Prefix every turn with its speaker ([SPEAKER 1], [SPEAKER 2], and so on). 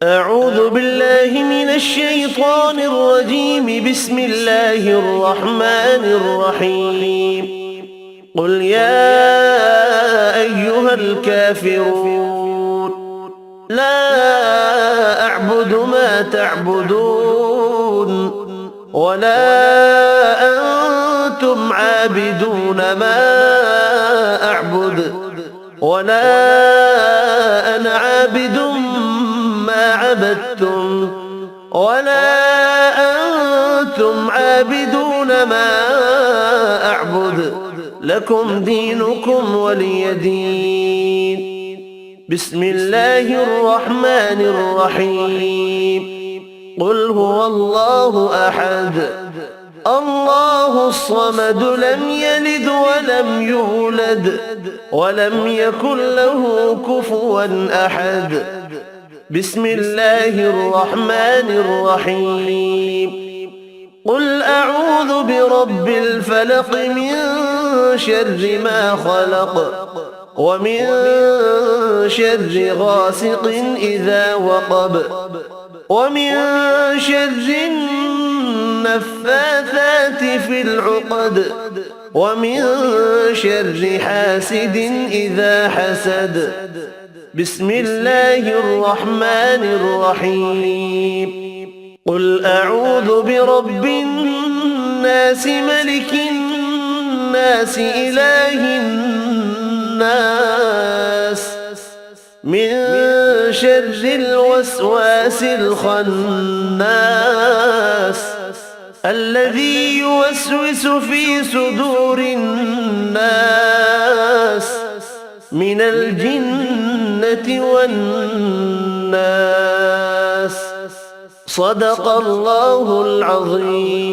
[SPEAKER 1] أعوذ بالله من الشيطان الرجيم. بسم الله الرحمن الرحيم. قل يا أيها الكافرون لا أعبد ما تعبدون ولا أنتم عابدون ما أعبد ولا أنا عابد ما عبدتم ولا أنتم عابدون ما أعبد لكم دينكم ولي دين. بسم الله الرحمن الرحيم. قل هو الله أحد الله الصمد لم يلد ولم يولد ولم يكن له كفوا أحد. بسم الله الرحمن الرحيم. قل أعوذ برب الفلق من شر ما خلق ومن شر غاسق إذا وقب ومن شر النفاثات في العقد ومن شر حاسد إذا حسد. بسم الله الرحمن الرحيم. قل أعوذ برب الناس ملك الناس إله الناس من شر الوسواس الخناس الذي يوسوس في صدور الناس من الجنة والناس. صدق الله العظيم.